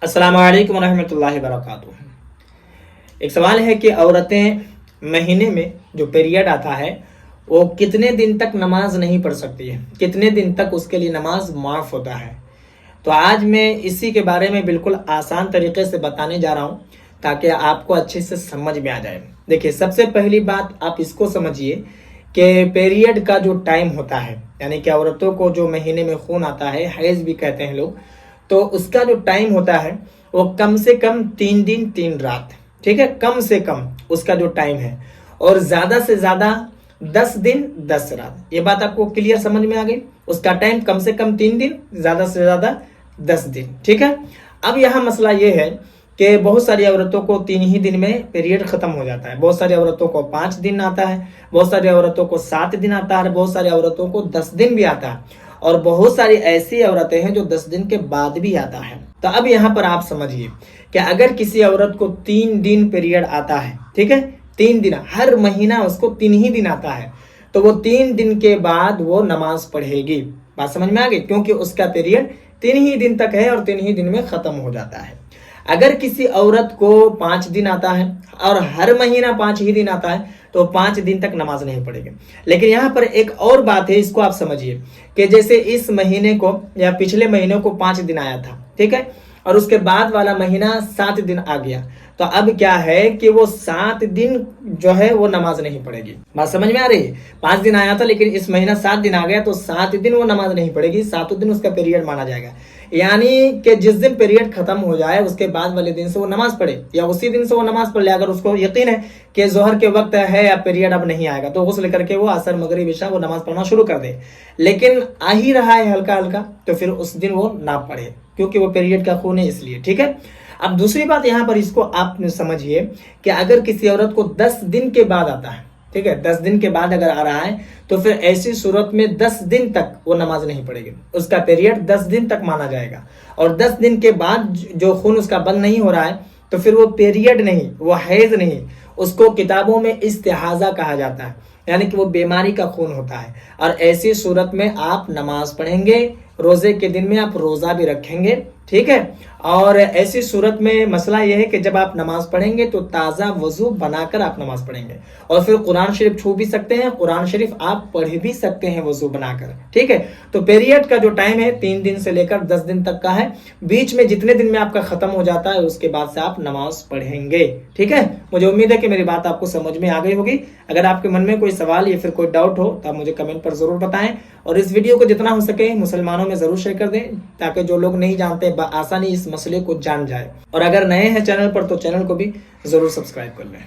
अस्सलाम वालेकुम रहमतुल्लाहि वबरकातुहू। एक सवाल है कि औरतें महीने में जो पीरियड आता है वो कितने दिन तक नमाज नहीं पढ़ सकती है, कितने दिन तक उसके लिए नमाज माफ़ होता है। तो आज मैं इसी के बारे में बिल्कुल आसान तरीके से बताने जा रहा हूँ ताकि आपको अच्छे से समझ में आ जाए। देखिए, सबसे पहली बात आप इसको समझिए कि पीरियड का जो टाइम होता है, यानी कि औरतों को जो महीने में खून आता है, हैज़ भी कहते हैं लोग, तो उसका जो टाइम होता है वो कम से कम 3 दिन 3 रात, ठीक है, कम से कम उसका जो टाइम है, और ज़्यादा से ज़्यादा 10 दिन 10 रात। ये बात आपको क्लियर समझ में आ गई। उसका टाइम कम से कम 3 दिन, ज़्यादा से ज़्यादा 10 दिन, ठीक है। अब यहाँ मसला ये है कि बहुत सारी औरतों को 3 ही दिन में पीरियड ख़त्म हो जाता है, बहुत सारी औरतों को 5 दिन आता है, बहुत सारी औरतों को 7 दिन आता है, बहुत सारी औरतों को 10 दिन भी आता है, और बहुत सारी ऐसी औरतें हैं जो 10 दिन के बाद भी आता है। तो अब यहाँ पर आप समझिए कि अगर किसी औरत को 3 दिन पीरियड आता है, ठीक है, 3 दिन, हर महीना उसको 3 ही दिन आता है, तो वो 3 दिन के बाद वो नमाज पढ़ेगी। बात समझ में आ गई, क्योंकि उसका पीरियड 3 ही दिन तक है और 3 ही दिन में ख़त्म हो जाता है। अगर किसी औरत को 5 दिन आता है और हर महीना 5 ही दिन आता है तो 5 दिन तक नमाज नहीं पढ़ेगी। लेकिन यहाँ पर एक और बात है, इसको आप समझिए कि जैसे इस महीने को या पिछले महीने को 5 दिन आया था, ठीक है, और उसके बाद वाला महीना 7 दिन आ गया, तो अब क्या है कि वो 7 दिन जो है वो नमाज नहीं पढ़ेगी। बात समझ में आ रही है। 5 दिन आया था लेकिन इस महीना 7 दिन आ गया तो 7 दिन वो नमाज नहीं पढ़ेगी, 7 दिन उसका पीरियड माना जाएगा। यानी कि जिस दिन पीरियड खत्म हो जाए उसके बाद वाले दिन से वो नमाज पढ़े या उसी दिन से वो नमाज पढ़ ले। अगर उसको यकीन है कि जोहर के वक्त है या पीरियड अब नहीं आएगा तो गुस्ल करके वो असर मगरिब इशा वो नमाज पढ़ना शुरू कर दे। लेकिन आ ही रहा है हल्का हल्का तो फिर उस दिन वो ना पढ़े, क्योंकि वो पीरियड का खून है इसलिए, ठीक है। अब दूसरी बात यहाँ पर इसको आप समझिए कि अगर किसी औरत को 10 दिन के बाद आता है, ठीक है, 10 दिन के बाद अगर आ रहा है तो फिर ऐसी सूरत में 10 दिन तक वो नमाज नहीं पढ़ेगी, उसका पीरियड 10 दिन तक माना जाएगा। और 10 दिन के बाद जो खून उसका बंद नहीं हो रहा है तो फिर वो पीरियड नहीं, वो हैज नहीं, उसको किताबों में इस्तिहाजा कहा जाता है, यानी कि वो बीमारी का खून होता है। और ऐसी सूरत में आप नमाज पढ़ेंगे, रोजे के दिन में आप रोजा भी रखेंगे, ठीक है। और ऐसी सूरत में मसला यह है कि जब आप नमाज पढ़ेंगे तो ताज़ा वजू बनाकर आप नमाज पढ़ेंगे, और फिर कुरान शरीफ छू भी सकते हैं, कुरान शरीफ आप पढ़ भी सकते हैं वजू बनाकर, ठीक है। तो पीरियड का जो टाइम है 3 दिन से लेकर 10 दिन तक का है, बीच में जितने दिन में आपका खत्म हो जाता है उसके बाद से आप नमाज पढ़ेंगे, ठीक है। मुझे उम्मीद है कि मेरी बात आपको समझ में आ गई होगी। अगर आपके मन में कोई सवाल या फिर कोई डाउट हो तो आप मुझे कमेंट पर जरूर बताएं, और इस वीडियो को जितना हो सके मुसलमानों में जरूर शेयर कर दें ताकि जो लोग नहीं जानते आसानी इस मसले को जान जाए। और अगर नए हैं चैनल पर तो चैनल को भी जरूर सब्सक्राइब कर लें।